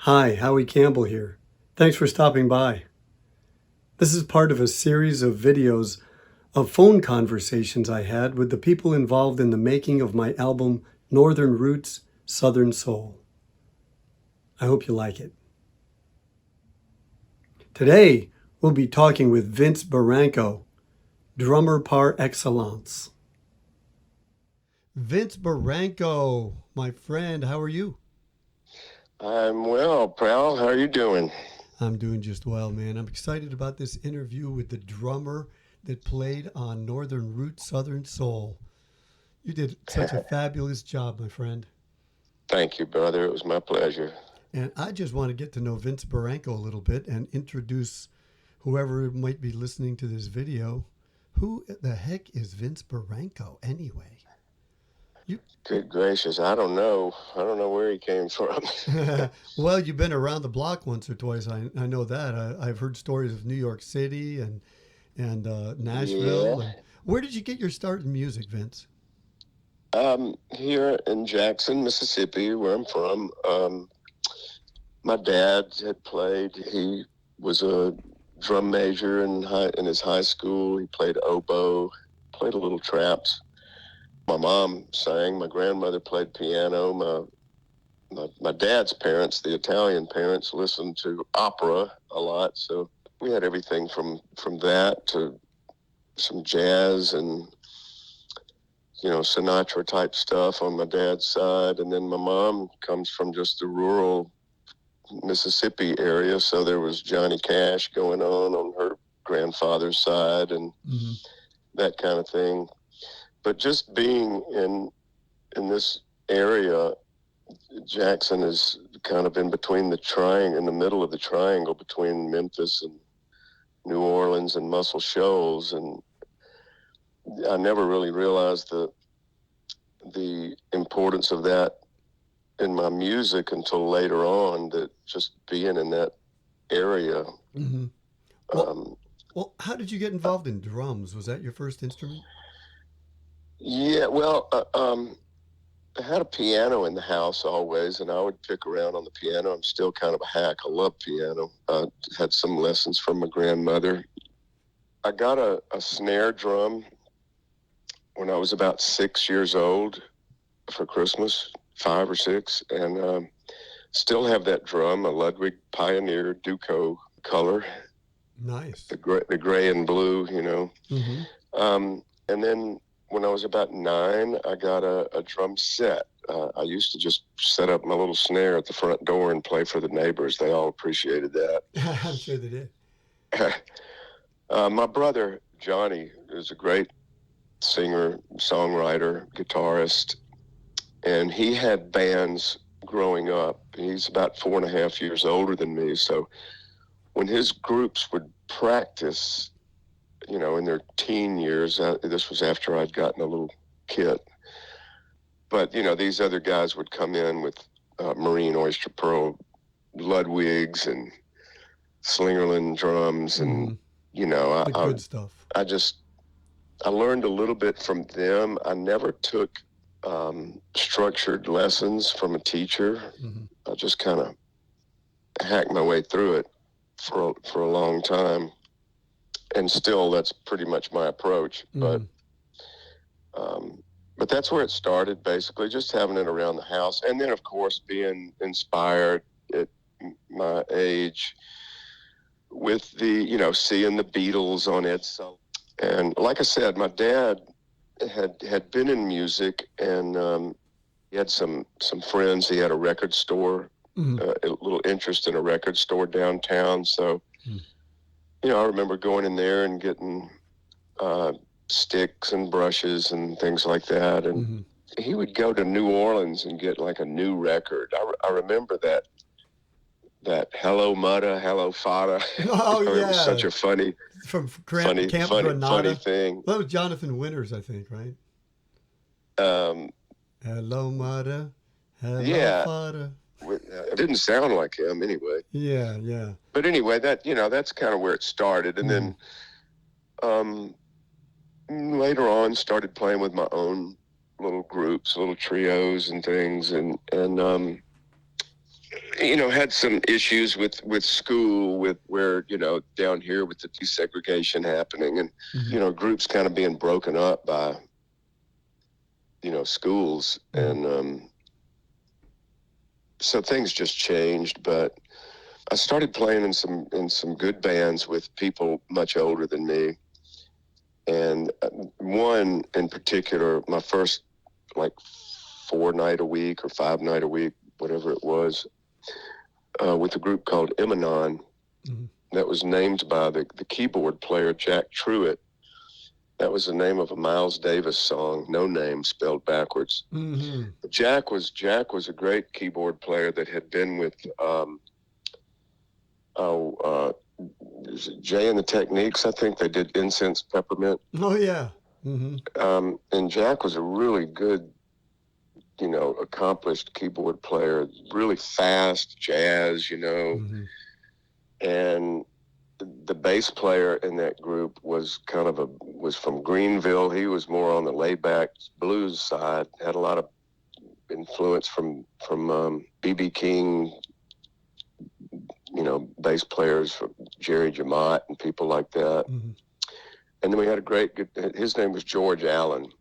Hi, Howie Campbell here. Thanks for stopping by. This is part of a series of videos of phone conversations I had with the people involved in the making of my album Northern Roots, Southern Soul. I hope you like it. Today, we'll be talking with Vince Barranco, drummer par excellence. Vince Barranco, my friend, how are you? I'm well, pal. How are you doing? I'm doing just well, man. I'm excited about this interview with the drummer that played on Northern Roots, Southern Soul. You did such a fabulous job, my friend. Thank you, brother. It was my pleasure. And I just want to get to know Vince Barranco a little bit and introduce whoever might be listening to this video. Who the heck is Vince Barranco anyway? You Good gracious. I don't know. I don't know where he came from. well, you've been around the block once or twice. I know that. I've heard stories of New York City and Yeah. Nashville. And where did you get your start in music, Vince? Here in Jackson, Mississippi, where I'm from, my dad had played. He was a drum major in his high school. He played oboe, played a little traps. My mom sang. My grandmother played piano. My dad's parents, the Italian parents, listened to opera a lot. So we had everything from that to some jazz and Sinatra type stuff on my dad's side. And then my mom comes from just the rural Mississippi area, so there was Johnny Cash going on her grandfather's side and Mm-hmm. that kind of thing. But just being in this area, Jackson is kind of in between in the middle of the triangle between Memphis and New Orleans and Muscle Shoals, and I never really realized the importance of that in my music until later on. That just being in that area. Mm-hmm. Well, Um, well, how did you get involved in drums? Was that your first instrument? yeah, well, I had a piano in the house always, and I would pick around on the piano. I'm still kind of a hack. I love piano. I had some lessons from my grandmother. I got a snare drum when I was about 6 years old for Christmas, 5 or 6, and still have that drum, a Ludwig Pioneer Duco color, Nice. the gray and blue. Mm-hmm. And then when I was about 9, I got a drum set. I used to just set up my little snare at the front door and play for the neighbors. They all appreciated that. I'm sure they did. My brother, Johnny, is a great singer, songwriter, guitarist, and he had bands growing up. He's about 4.5 years older than me. So when his groups would practice, in their teen years, this was after I'd gotten a little kit. But, these other guys would come in with Marine Oyster Pearl Ludwigs and Slingerland drums. Mm-hmm. And, The good stuff. I just, I learned a little bit from them. I never took structured lessons from a teacher. Mm-hmm. I just kind of hacked my way through it for a long time. And still, that's pretty much my approach. Mm-hmm. But that's where it started, basically, just having it around the house. And then, of course, being inspired at my age with seeing the Beatles on it. So, and like I said, my dad had been in music, and he had some friends. He had a record store, Mm-hmm. a little interest in a record store downtown. So, I remember going in there and getting sticks and brushes and things like that. And Mm-hmm. he would go to New Orleans and get like a new record. I remember that Hello Mutta, Hello Fada. Oh It was yeah, such a funny, from funny, Camp funny, funny Granada. thing. That was Jonathan Winters, I think, right? Um, Hello, Mata. Hello, yeah, Fada. it didn't sound like him anyway. Yeah, yeah. But anyway, that's kind of where it started. And Mm-hmm. then um, later on, started playing with my own little groups, little trios and things. And had some issues with school, with where, down here with the desegregation happening, and, groups kind of being broken up by, schools. And so things just changed. But I started playing in some good bands with people much older than me. And one in particular, my first like 4-night a week or 5-night a week, whatever it was, with a group called Emanon, that was named by the keyboard player Jack Truitt. That was the name of a Miles Davis song, No Name, spelled backwards. Jack was a great keyboard player that had been with Jay and the Techniques. I think they did Incense Peppermint. Oh yeah. And Jack was a really good, accomplished keyboard player, really fast jazz, and the bass player in that group was was from Greenville. He was more on the laid back blues side, had a lot of influence from B.B. King, bass players from Jerry Jamot and people like that. And then we had his name was George Allen.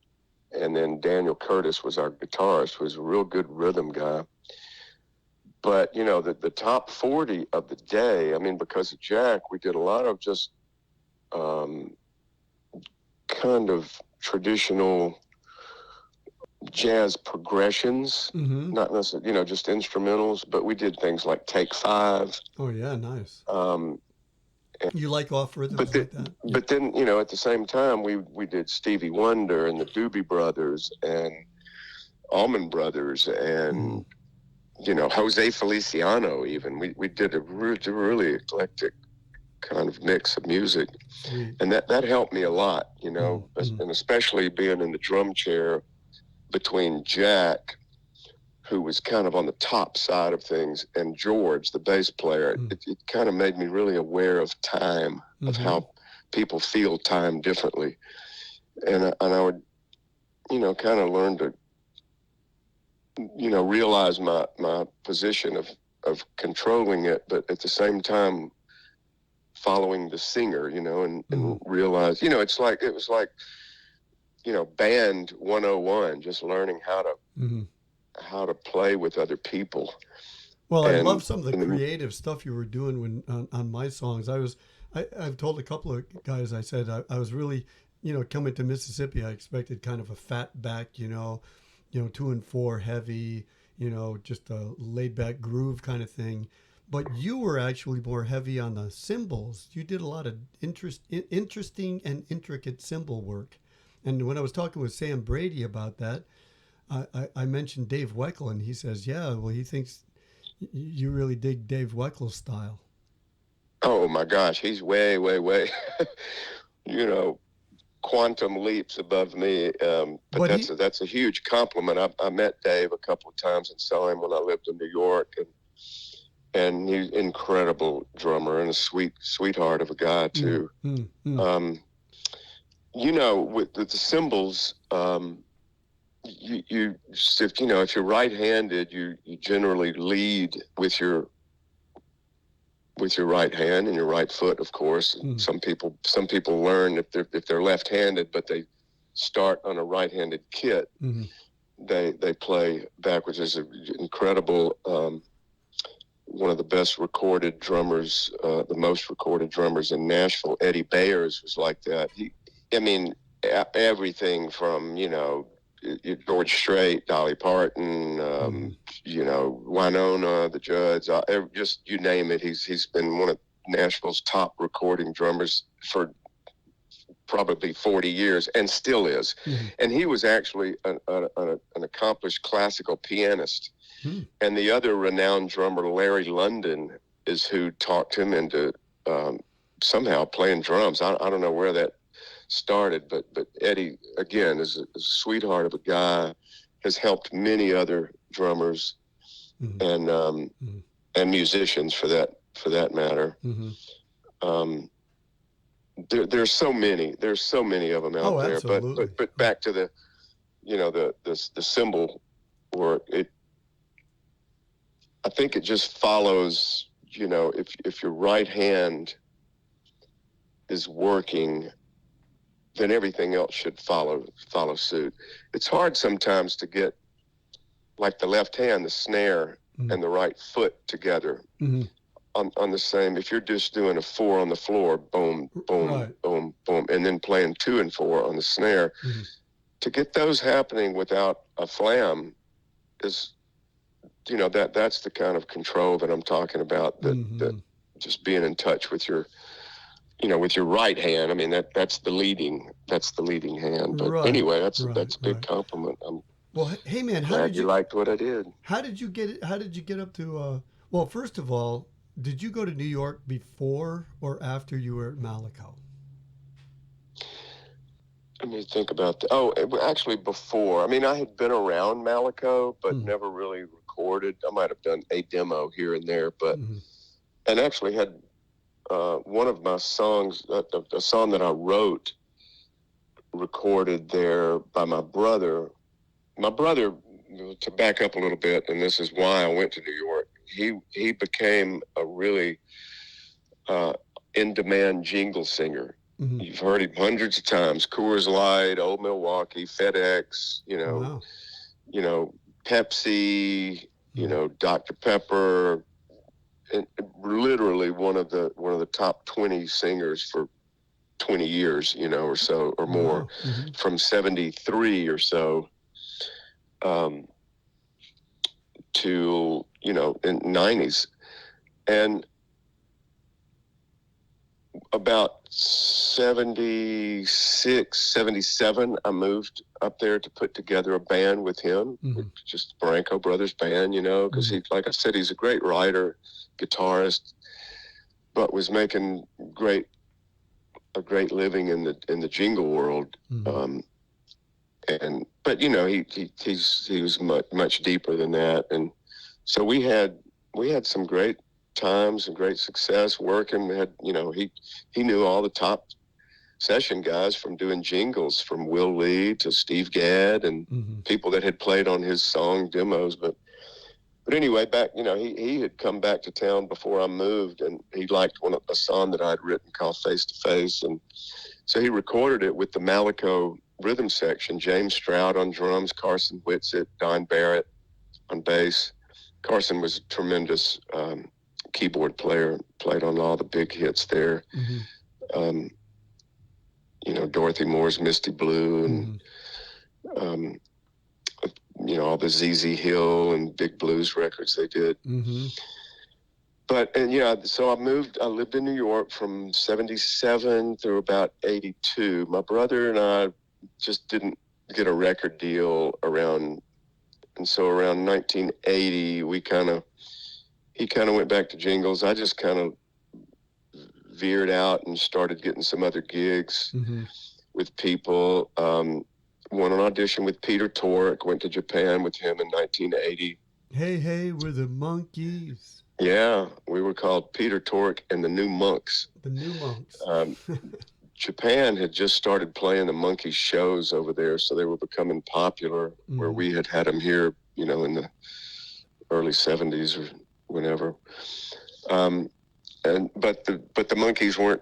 And then Daniel Curtis was our guitarist, who was a real good rhythm guy. But, the top 40 of the day, because of Jack, we did a lot of just kind of traditional jazz progressions, not necessarily, just instrumentals, but we did things like Take 5. Oh, yeah, nice. You like off rhythms like that? But then, at the same time, we did Stevie Wonder and the Doobie Brothers and Allman Brothers and, Jose Feliciano even. We did a really eclectic kind of mix of music. And that helped me a lot, and especially being in the drum chair between Jack, who was kind of on the top side of things, and George, the bass player. It kind of made me really aware of time, of how people feel time differently. And I would, kind of learn to, realize my position of controlling it, but at the same time following the singer, and realize, it was like, band 101, just learning how to play with other people. Well, I love some of the creative stuff you were doing when on my songs. I've told a couple of guys, I said I was really, coming to Mississippi, I expected kind of a fat back, 2-4 heavy, just a laid back groove kind of thing. But you were actually more heavy on the cymbals. You did a lot of interesting and intricate cymbal work. And when I was talking with Sam Brady about that, I mentioned Dave Weckl, and he says, yeah, well, he thinks you really dig Dave Weckl's style. Oh, my gosh. He's way, way, way, quantum leaps above me. But that's a huge compliment. I met Dave a couple of times and saw him when I lived in New York. And he's an incredible drummer and a sweetheart of a guy, too. With the cymbals, if you're right-handed, you generally lead with your right hand and your right foot, of course. Some people learn if they're left-handed, but they start on a right-handed kit. They play backwards. There's an incredible, one of the best recorded drummers, the most recorded drummers in Nashville, Eddie Bayers, was like that. Everything from George Strait, Dolly Parton, Winona, the Judds, just you name it. He's been one of Nashville's top recording drummers for probably 40 years and still is. And he was actually an accomplished classical pianist. And the other renowned drummer, Larry London, is who talked him into somehow playing drums. I don't know where that started, but Eddie, again, is a sweetheart of a guy, has helped many other drummers and musicians for that matter. There's so many of them out there. Absolutely. But back to the the cymbal work. I think it just follows, if your right hand is working, then everything else should follow suit. It's hard sometimes to get like the left hand, the snare, and the right foot together on the same. If you're just doing a 4 on the floor, boom, boom, right. Boom, boom, and then playing 2 and 4 on the snare, to get those happening without a flam is, that's the kind of control that I'm talking about. That just being in touch with your, with your right hand. I mean, that's the leading hand. But anyway, that's a big compliment. Well, hey man, how did you liked what I did? How did you get up to? Well, first of all, did you go to New York before or after you were at Malaco? Let me think about that. Oh, actually before. I mean, I had been around Malaco, but never really recorded. I might have done a demo here and there, but and actually had one of my songs, a song that I wrote, recorded there by my brother. My brother, to back up a little bit, and this is why I went to New York, he became a really in-demand jingle singer. You've heard him hundreds of times. Coors Light, Old Milwaukee, FedEx, Pepsi, Dr. Pepper, and literally one of the top 20 singers for 20 years, or so or more, from 73 or so to in 90s. And about 76, 77, I moved up there to put together a band with him, just Barranco Brothers band, because he, like I said, he's a great writer, guitarist, but was making a great living in the jingle world. But he was much deeper than that. And so we had some great times and great success working. We had, he knew all the top session guys from doing jingles, from Will Lee to Steve Gadd and people that had played on his song demos. But anyway, back, he had come back to town before I moved, and he liked a song that I'd written called Face to Face. And so he recorded it with the Malaco rhythm section, James Stroud on drums, Carson Whitsitt, Don Barrett on bass. Carson was a tremendous keyboard player, played on all the big hits there. Dorothy Moore's Misty Blue, and all the ZZ Hill and big blues records they did. But, so I lived in New York from 77 through about 82. My brother and I just didn't get a record deal around 1980, he kind of went back to jingles. I just kind of veered out and started getting some other gigs with people. Won an audition with Peter Tork, went to Japan with him in 1980. Hey, we're the Monkees. Yeah, we were called Peter Tork and the New Monks. The New Monks. Japan had just started playing the Monkees shows over there, so they were becoming popular, where we had them here, in the early 70s or whenever. But the Monkees weren't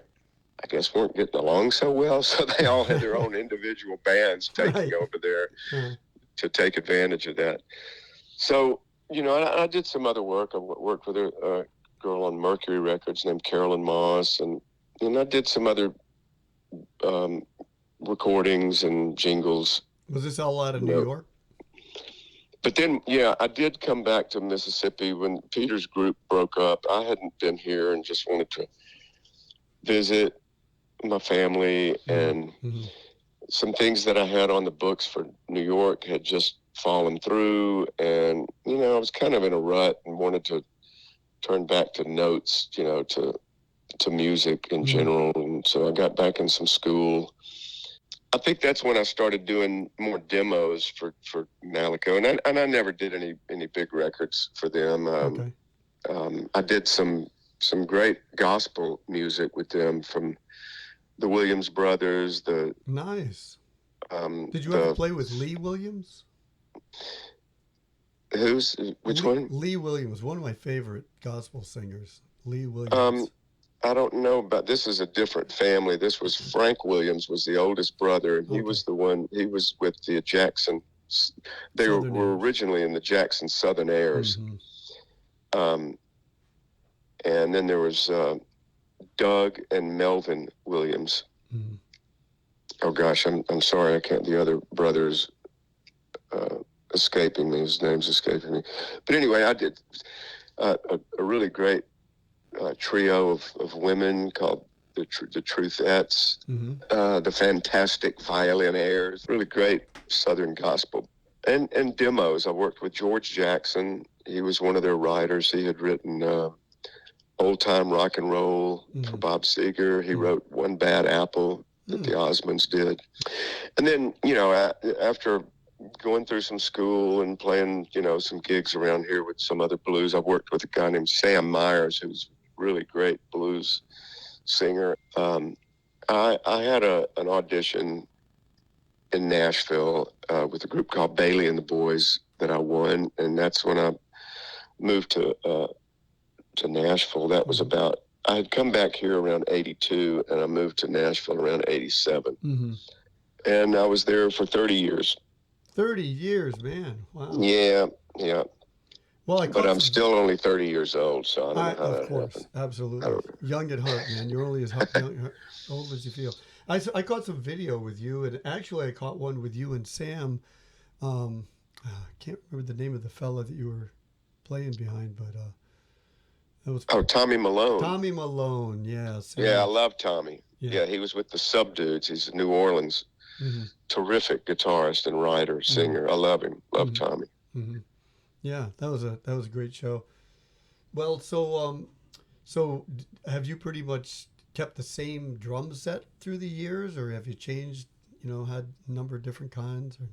getting along so well, so they all had their own individual bands taking over there to take advantage of that. So, I did some other work. I worked with a girl on Mercury Records named Carolyn Moss, and I did some other recordings and jingles. Was this all out of New York? But then, I did come back to Mississippi when Peter's group broke up. I hadn't been here and just wanted to visit my family, and some things that I had on the books for New York had just fallen through, and I was kind of in a rut and wanted to turn back to notes, to music in general. And so I got back in some school. I think that's when I started doing more demos for Malaco, and I never did any big records for them. I did some great gospel music with them, from the Williams Brothers. Nice. Did you ever play with Lee Williams? Which one? Lee Williams, one of my favorite gospel singers. Lee Um, Williams. I don't know, but this is a different family. This was Frank Williams was the oldest brother, and he Okay. was the one. He was with the Jackson. They Southern were Airs. originally in the Jackson Southern Airs, um, and then there was Doug and Melvin Williams. Mhm. Oh gosh, I'm sorry, I can't. The other brothers escaping me. His name's escaping me. But anyway, I did a really great trio of women called the Truthettes, the Fantastic Violinaires, really great Southern gospel. And demos. I worked with George Jackson. He was one of their writers. He had written Old Time Rock and Roll for Bob Seger. He wrote One Bad Apple that the Osmonds did. And then, after going through some school and playing, some gigs around here with some other blues, I worked with a guy named Sam Myers, who's really great blues singer. I had an audition in Nashville with a group called Bailey and the Boys that I won, and that's when I moved to Nashville. That was about, I had come back here around 82, and I moved to Nashville around 87. And I was there for 30 years. 30 years, man. Wow. Yeah. Well, but I'm still only 30 years old, so I don't know how of that course, happened. absolutely. Young at heart, man. You're only as old as you feel. I caught some video with you, and actually I caught one with you and Sam. I can't remember the name of the fella that you were playing behind, but that was Tommy Malone. Tommy Malone, yeah. Sam. Yeah, I love Tommy. Yeah, he was with the Subdudes. He's a New Orleans terrific guitarist and writer, singer. I love him. Love Tommy. Yeah, that was a great show. Well, so have you pretty much kept the same drum set through the years, or have you changed? Had a number of different kinds or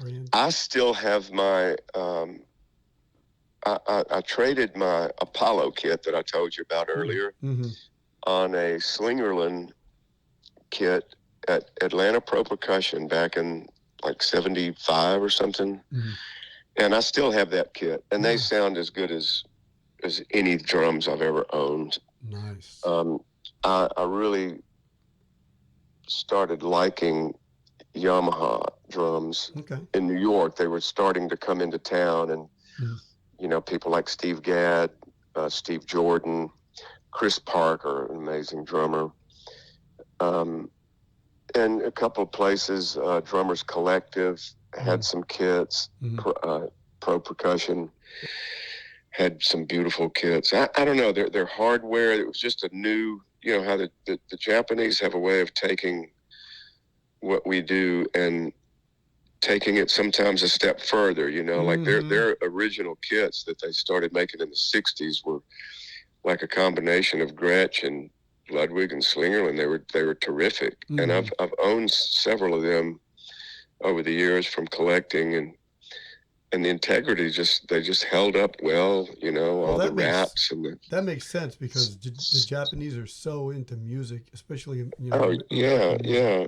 brands? I still have my. I traded my Apollo kit that I told you about earlier on a Slingerland kit at Atlanta Pro Percussion back in like 75 or something. And I still have that kit, and they sound as good as any drums I've ever owned. Nice. I really started liking Yamaha drums in New York. They were starting to come into town, and people like Steve Gadd, Steve Jordan, Chris Parker, an amazing drummer, and a couple of places, Drummers Collective had some kits. Pro Percussion had some beautiful kits. I don't know, their hardware, it was just a new, how the Japanese have a way of taking what we do and taking it sometimes a step further, like their original kits that they started making in the 60s were like a combination of Gretsch and Ludwig and Slingerland. They were terrific. And I've owned several of them over the years from collecting, and the integrity they just held up well, all the wraps and the. That makes sense because the Japanese are so into music, especially yeah.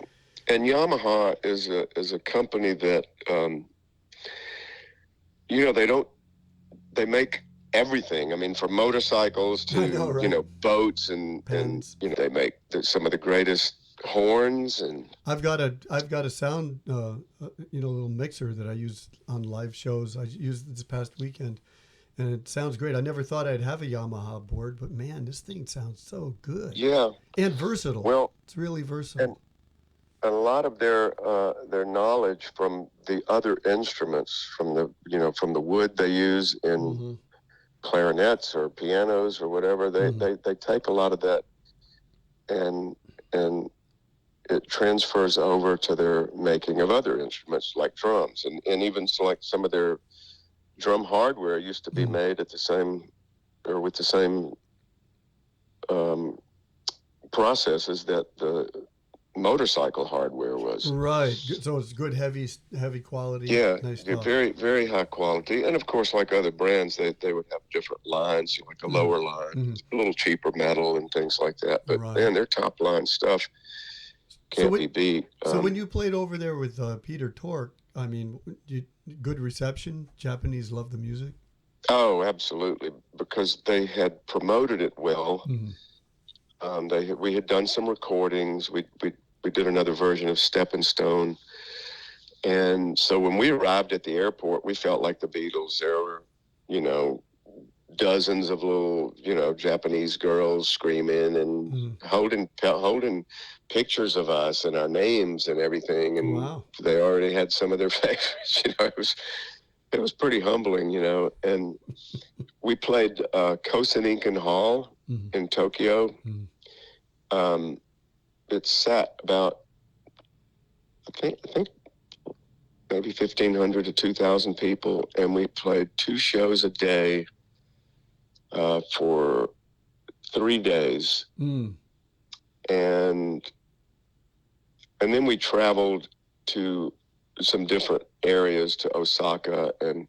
And Yamaha is a company that they make everything. I mean, from motorcycles to boats and they make some of the greatest horns. And I've got a sound little mixer that I use on live shows. I used it this past weekend, and it sounds great. I never thought I'd have a Yamaha board, but man, this thing sounds so good. Yeah, and versatile. Well, it's really versatile. And a lot of their knowledge from the other instruments, from the wood they use in clarinets or pianos or whatever, they take a lot of that and it transfers over to their making of other instruments like drums, and even like some of their drum hardware used to be made at the same or with the same processes that the motorcycle hardware was. Right. So it's good, heavy quality. Yeah, nice stuff. Very, very high quality. And of course, like other brands, they would have different lines, like a lower line, a little cheaper metal and things like that. But man, their top line stuff can't be beat. So when you played over there with Peter Tork, I mean, good reception. Japanese love the music. Oh, absolutely, because they had promoted it well. Hmm. We had done some recordings. We did another version of Stepping Stone, and so when we arrived at the airport, we felt like the Beatles. There were, you know, dozens of little, Japanese girls screaming and Hmm. holding pictures of us and our names and everything, and Wow. they already had some of their favorites. It was pretty humbling, and we played Kosaninkan Hall Hmm. in Tokyo. Hmm. Um, it sat about, I think maybe 1,500 to 2,000 people, and we played 2 shows a day for 3 days, Mm. and then we traveled to some different areas to Osaka and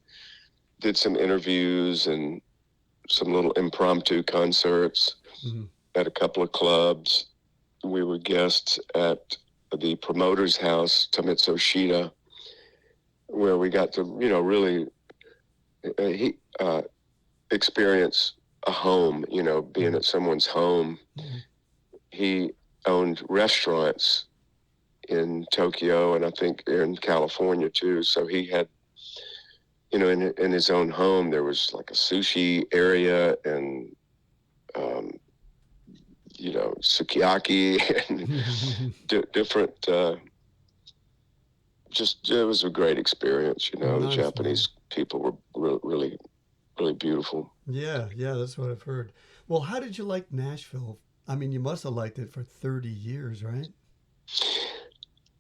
did some interviews and some little impromptu concerts Hmm. at a couple of clubs. We were guests at the promoter's house, Tamitsu Shida, where we got to, really he experience a home, being at someone's home. Hmm. He owned restaurants in Tokyo and I think in California too. So he had, in his own home, there was like a sushi area and, um, sukiyaki and different, it was a great experience. The Nice, man. Japanese people were really, really beautiful. Yeah, yeah, that's what I've heard. Well, how did you like Nashville? I mean, you must have liked it for 30 years, right?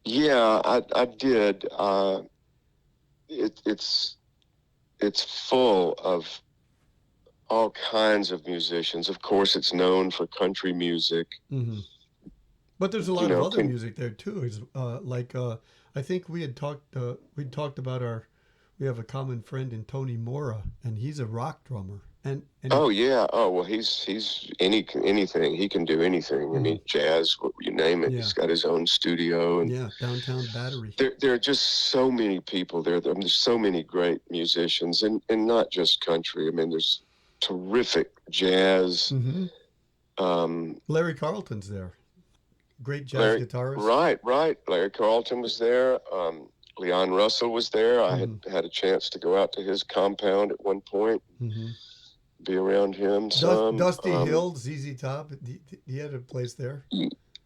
Yeah, I did. It's full of all kinds of musicians. Of course, it's known for country music. Hmm. But there's a You lot of know, other can music there too. I think we talked about we have a common friend in Tony Mora, and he's a rock drummer, and he, Oh yeah. Oh well, he's anything. He can do anything. I mhm, mean, jazz, you name it. yeah, He's got his own studio, and yeah, Downtown Battery. there are just so many people there. There's so many great musicians, and not just country. I mean, there's terrific jazz. Hmm. Um, Larry Carlton's there, great jazz Larry, guitarist. right. Larry Carlton was there. Leon Russell was there. I Hmm. had a chance to go out to his compound at one point, Hmm. be around him some. Dusty Hill, ZZ Top, he had a place there.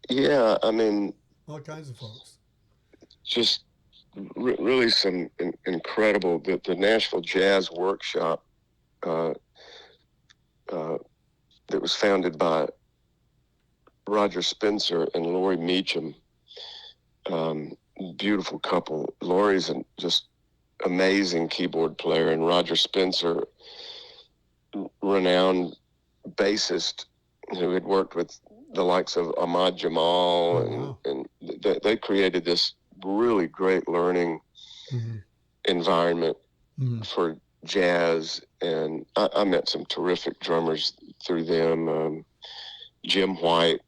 Yeah, I mean, All kinds of folks. just really some incredible. The Nashville Jazz Workshop uh, uh, that was founded by Roger Spencer and Lori Meacham. Um, Beautiful couple. Lori's just amazing keyboard player, and Roger Spencer, renowned bassist who had worked with the likes of Ahmad Oh Jamal, wow. and they created this really great learning Hmm. environment Hmm. for jazz. And I met some terrific drummers through them. Jim White,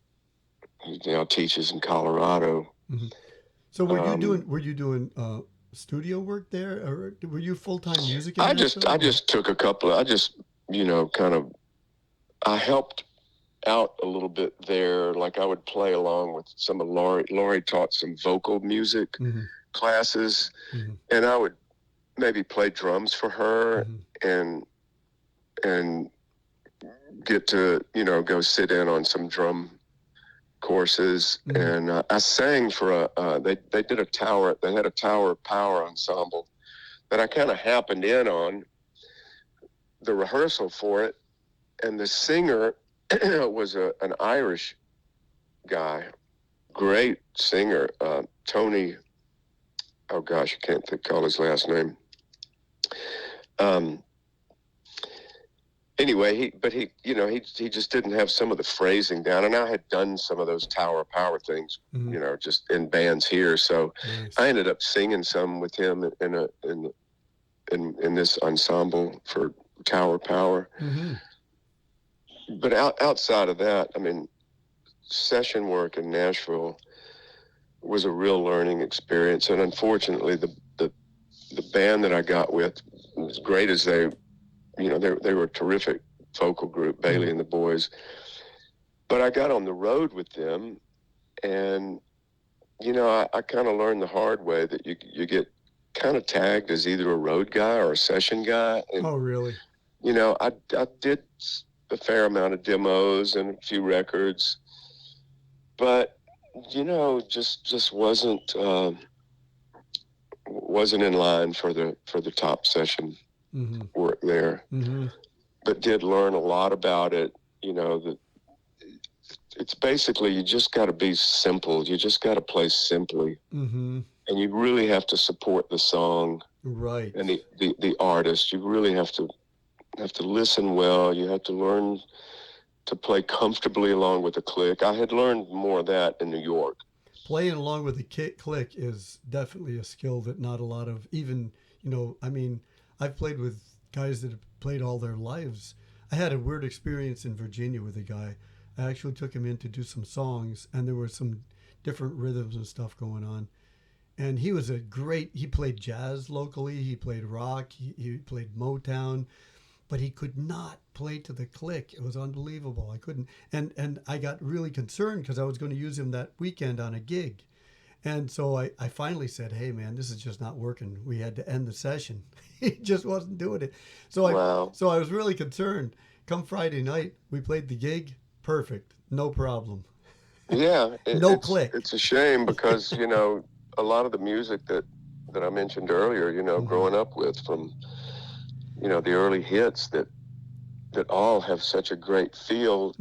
who now teaches in Colorado. Hmm. So Um, were you doing studio work there, or were you full time music in I Nashville, or? just took a couple of, I just, kind of, I helped out a little bit there. Like I would play along with some of Laurie. Laurie taught some vocal music Hmm. classes, Hmm. and I would maybe play drums for her Hmm. and and get to go sit in on some drum courses. Hmm. And I sang for they did a tower. They had a tower power ensemble that I kind of happened in on the rehearsal for it, and the singer was an Irish guy, great singer, Tony. Oh gosh, I can't call his last name. Um, anyway, he just didn't have some of the phrasing down, and I had done some of those tower power things, Hmm. just in bands here. So I Nice. ended up singing some with him in this ensemble for tower power. Hmm. But outside of that, I mean, session work in Nashville was a real learning experience, and unfortunately, the the band that I got with, as great as they were a terrific vocal group, Bailey and the Boys. But I got on the road with them, and I kind of learned the hard way that you get kind of tagged as either a road guy or a session guy. And Oh, really? I did a fair amount of demos and a few records, but just wasn't in line for the top session work there. But did learn a lot about it. That it's basically, you just got to be simple. You just got to play simply, and you really have to support the song, right? And the artist. You really have to listen well. You have to learn to play comfortably along with the click. I had learned more of that in New York. Playing along with the click is definitely a skill that not a lot of, even, I mean, I've played with guys that have played all their lives. I had a weird experience in Virginia with a guy. I actually took him in to do some songs, and there were some different rhythms and stuff going on. And he played jazz locally, he played rock, he played Motown, but he could not play to the click. It was unbelievable. I couldn't, and I got really concerned because I was going to use him that weekend on a gig. And so I finally said, hey, man, this is just not working. We had to end the session. He just wasn't doing it. So I was really concerned. Come Friday night, we played the gig. Perfect. No problem. Yeah. No click. It's a shame because, a lot of the music that I mentioned earlier, growing up with from, the early hits that all have such a great feel.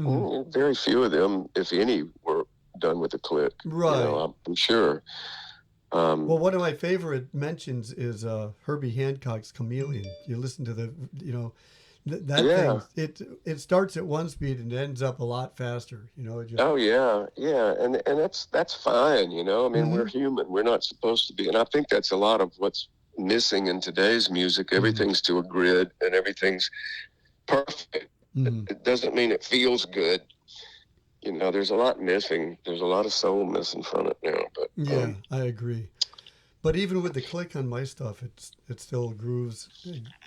Very few of them, if any, were done with a click. Right. I'm sure. Well, one of my favorite mentions is Herbie Hancock's Chameleon. You listen to the, that thing. It starts at one speed and ends up a lot faster. Oh yeah, and that's fine. I mean, we're human. We're not supposed to be, and I think that's a lot of what's missing in today's music. Everything's to a grid, and everything's perfect. It doesn't mean it feels good. There's a lot missing. There's a lot of soul missing from it now. But yeah, I agree. But even with the click on my stuff, it still grooves.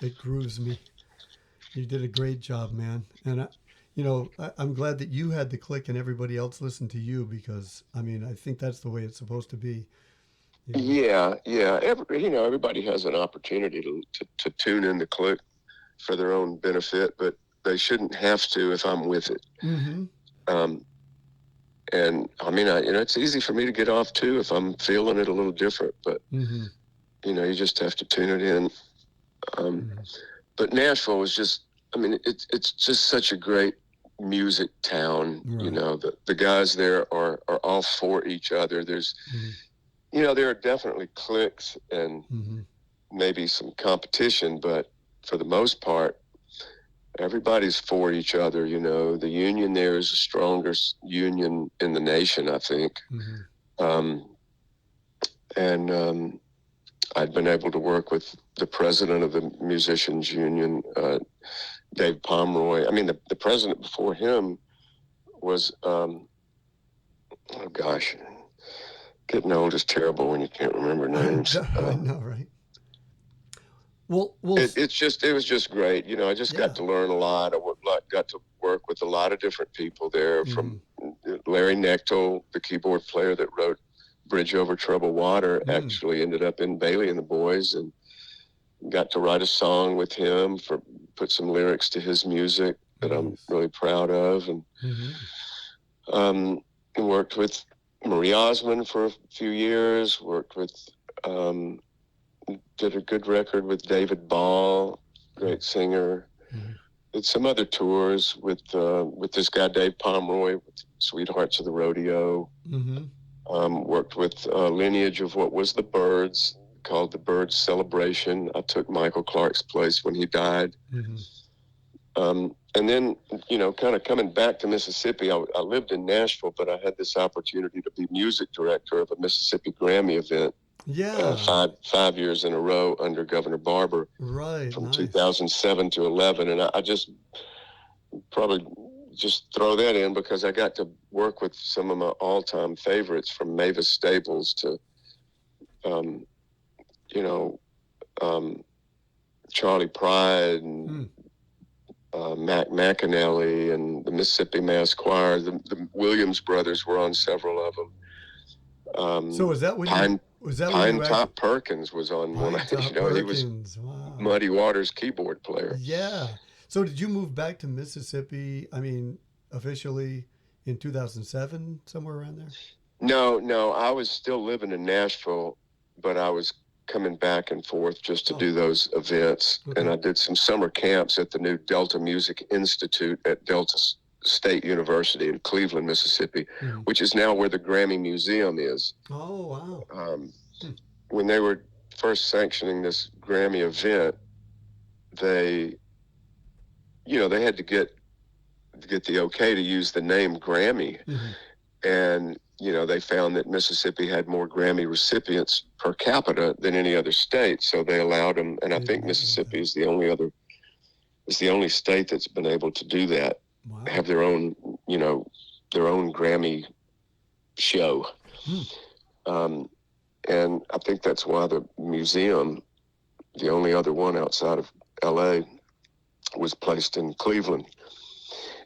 It grooves me. You did a great job, man. And I'm glad that you had the click and everybody else listened to you, because I mean, I think that's the way it's supposed to be. Yeah. Everybody has an opportunity to tune in the click for their own benefit, but they shouldn't have to if I'm with it. And I mean, it's easy for me to get off too if I'm feeling it a little different, but you just have to tune it in. But Nashville was just, I mean, it's just such a great music town. Right. The guys there are all for each other. There's, there are definitely cliques and maybe some competition, but for the most part, everybody's for each other. The union there is the strongest union in the nation, I think. I'd been able to work with the president of the musicians union, Dave Pomeroy. I mean, the president before him was, oh gosh, getting old is terrible when you can't remember names. I know, right? Well, it was just great. I just got to learn a lot. I got to work with a lot of different people there, from Larry Knechtel, the keyboard player that wrote Bridge Over Troubled Water, actually ended up in Bailey and the Boys, and got to write a song with him, put some lyrics to his music that I'm really proud of, and worked with Marie Osmond for a few years, did a good record with David Ball, great singer. Did some other tours with this guy Dave Pomeroy, with Sweethearts of the Rodeo. Worked with Lineage of what was the Byrds, called the Byrds Celebration. I took Michael Clark's place when he died. And then, kind of coming back to Mississippi, I lived in Nashville, but I had this opportunity to be music director of a Mississippi Grammy event. Yeah. 5 years in a row under Governor Barber. Right. From nice. 2007 to 11. And I just probably just throw that in because I got to work with some of my all-time favorites, from Mavis Staples to, Charlie Pride and Mac McAnally and the Mississippi Mass Choir. The Williams brothers were on several of them. So was that when Pine Top Perkins was on one. Top He was wow. Muddy Waters keyboard player. Yeah. So did you move back to Mississippi? I mean, officially in 2007, somewhere around there? No, I was still living in Nashville, but I was coming back and forth just to do those events. Okay. And I did some summer camps at the new Delta Music Institute at Delta State University in Cleveland, Mississippi, which is now where the Grammy Museum is. Oh, wow. When they were first sanctioning this Grammy event, they had to get the okay to use the name Grammy. And, they found that Mississippi had more Grammy recipients per capita than any other state. So they allowed them. And I think Mississippi is the only state that's been able to do that. Wow. Have their own Grammy show. And I think that's why the museum, the only other one outside of LA, was placed in Cleveland.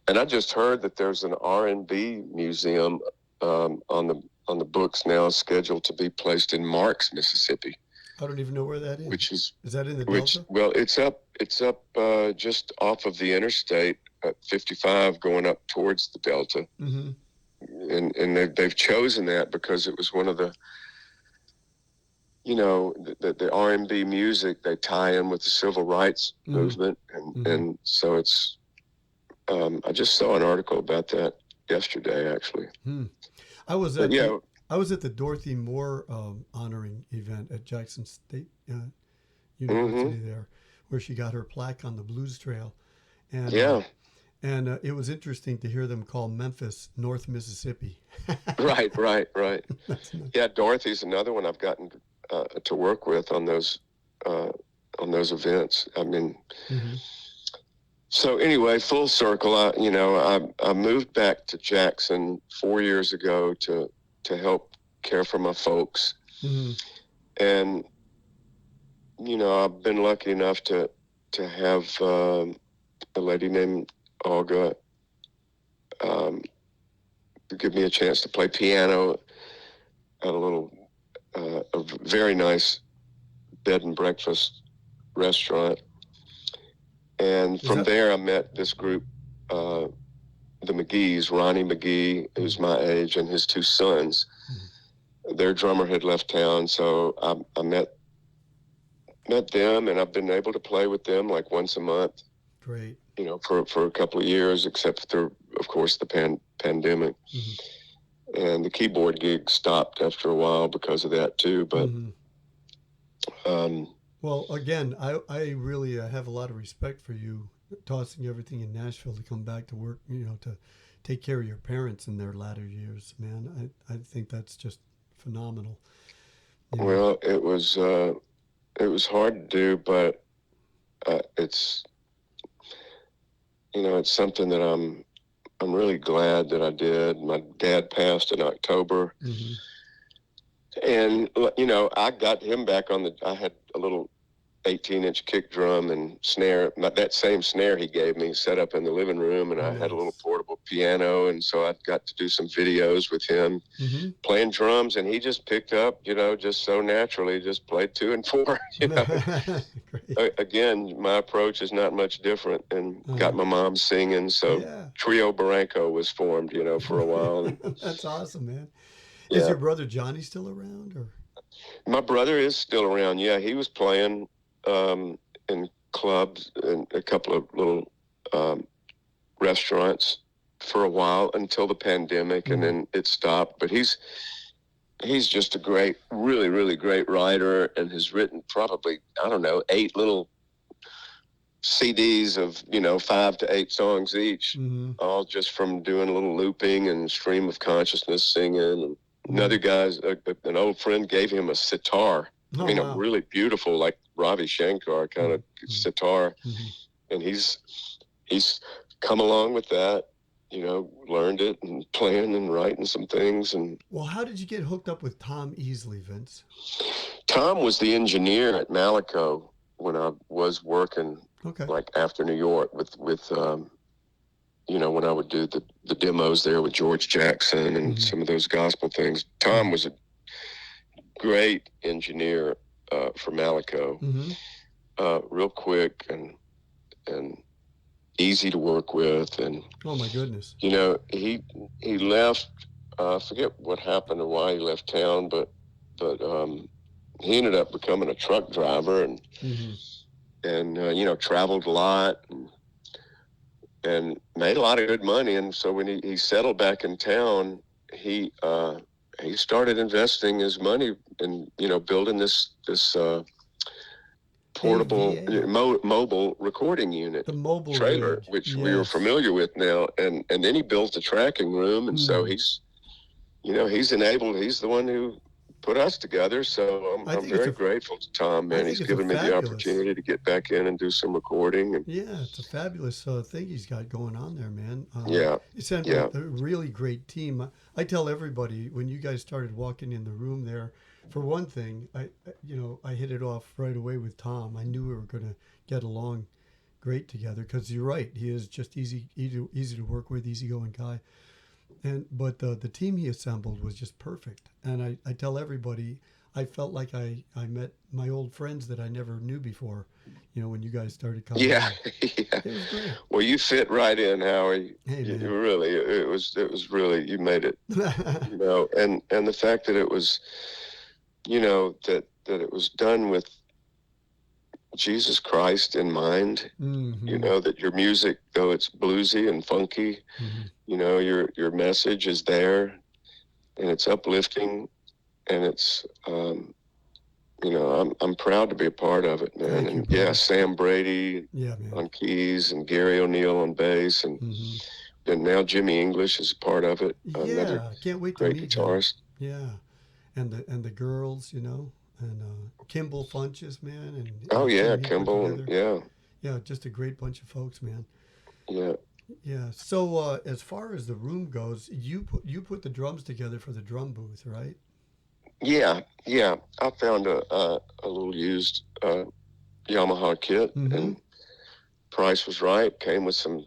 And I just heard that there's an R&B museum on the books now, scheduled to be placed in Marks, Mississippi. I don't even know where that is. Is that in the Delta? Well, it's up just off of the interstate at 55 going up towards the Delta. And they've chosen that because it was one of the the R&B music they tie in with the civil rights movement, and so it's. I just saw an article about that yesterday, actually. I was at the Dorothy Moore honoring event at Jackson State University there, where she got her plaque on the Blues Trail, and it was interesting to hear them call Memphis North Mississippi. Right. Yeah, Dorothy's another one I've gotten to work with on those events. I mean. So anyway, full circle. I moved back to Jackson 4 years ago to help care for my folks, and I've been lucky enough to have a lady named Olga give me a chance to play piano at a very nice bed and breakfast restaurant. And from there, I met this group, the McGees, Ronnie McGee, who's my age, and his two sons. Their drummer had left town, so I met them, and I've been able to play with them like once a month. Great. For a couple of years, except for, of course, the pandemic. And the keyboard gig stopped after a while because of that too. But well, again, I really have a lot of respect for you tossing everything in Nashville to come back to work, to take care of your parents in their latter years, man. I think that's just phenomenal. Well, it was hard to do, but it's something that I'm really glad that I did. My dad passed in October. And, I got him back I had a little 18-inch kick drum and snare, that same snare he gave me, set up in the living room, and I had a little portable piano, and so I got to do some videos with him playing drums, and he just picked up, just so naturally, just played 2 and 4, Again, my approach is not much different, and got my mom singing, so Trio Barranco was formed, for a while. That's awesome, man. Is your brother Johnny still around, or? My brother is still around. Yeah, he was playing in clubs and a couple of little restaurants for a while until the pandemic, and then it stopped. But he's just a great, really, really great writer, and has written probably, 8 little CDs of 5 to 8 songs each, all just from doing a little looping and stream of consciousness singing. And another guy's an old friend gave him a sitar. A really beautiful, like Ravi Shankar kind of sitar, and he's come along with that. learned it and playing and writing some things. And Well, how did you get hooked up with Tom Easley, Vince? Tom was the engineer at Malico when I was working, Okay. like after New York with when I would do the demos there with George Jackson and some of those gospel things. Tom was a great engineer for Malico, real quick and easy to work with. And oh my goodness, he left. I forget what happened and why he left town, but he ended up becoming a truck driver and traveled a lot and made a lot of good money. And so when he settled back in town, he started investing his money in building this portable mobile recording unit, the mobile trailer, rig. which we are familiar with now. And then he built a tracking room, and so he's enabled. He's the one who put us together. So I'm very grateful to Tom, man. He's given me the opportunity to get back in and do some recording. And yeah, it's a fabulous thing he's got going on there, man. It's a really great team. I tell everybody, when you guys started walking in the room there, for one thing, I hit it off right away with Tom. I knew we were going to get along great together because you're right. He is just easy to work with, easygoing guy. But the team he assembled was just perfect. And I tell everybody, I felt like I met my old friends that I never knew before, when you guys started coming. Yeah. It was great. Well, you fit right in, Howie. Hey, you really, it was really, you made it, and the fact that it was, that it was done with Jesus Christ in mind, that your music, though it's bluesy and funky, your message is there and it's uplifting, and it's, I'm proud to be a part of it, man. Thank you, Sam Brady on keys and Gary O'Neill on bass, and now Jimmy English is a part of it. Another can't wait great to meet guitarist. him. Yeah, and the girls, and Kimball Funches, man. And Kimball, yeah, just a great bunch of folks, man. Yeah. Yeah. So as far as the room goes, you put the drums together for the drum booth, right? Yeah. I found a little used Yamaha kit, and price was right. Came with some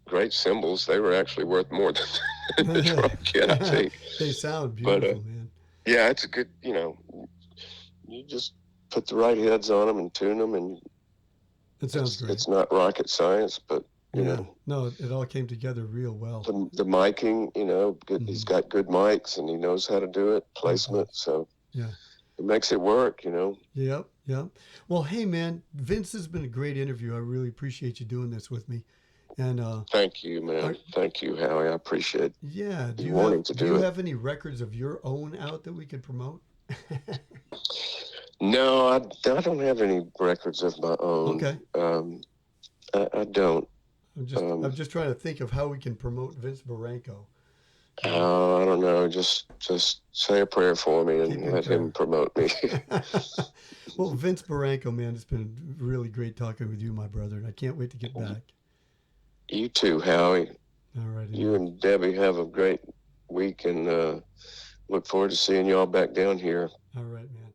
great cymbals. They were actually worth more than the drum kit, I think. They sound beautiful, man. Yeah, it's a good. You just put the right heads on them and tune them, and it sounds great. It's not rocket science, but no, it all came together real well. The miking, good, he's got good mics and he knows how to do it, placement. So it makes it work, Yep. Well, hey, man, Vince, has been a great interview. I really appreciate you doing this with me. And thank you, man. Thank you, Howie. I appreciate you wanting to do it. Do you have any records of your own out that we could promote? No, I don't have any records of my own. Okay. I don't. I'm just trying to think of how we can promote Vince Barranco. I don't know. Just say a prayer for me and let him promote me. Well, Vince Barranco, man, it's been really great talking with you, my brother, and I can't wait to get back. You too, Howie. All right. You and Debbie have a great week, and look forward to seeing y'all back down here. All right, man.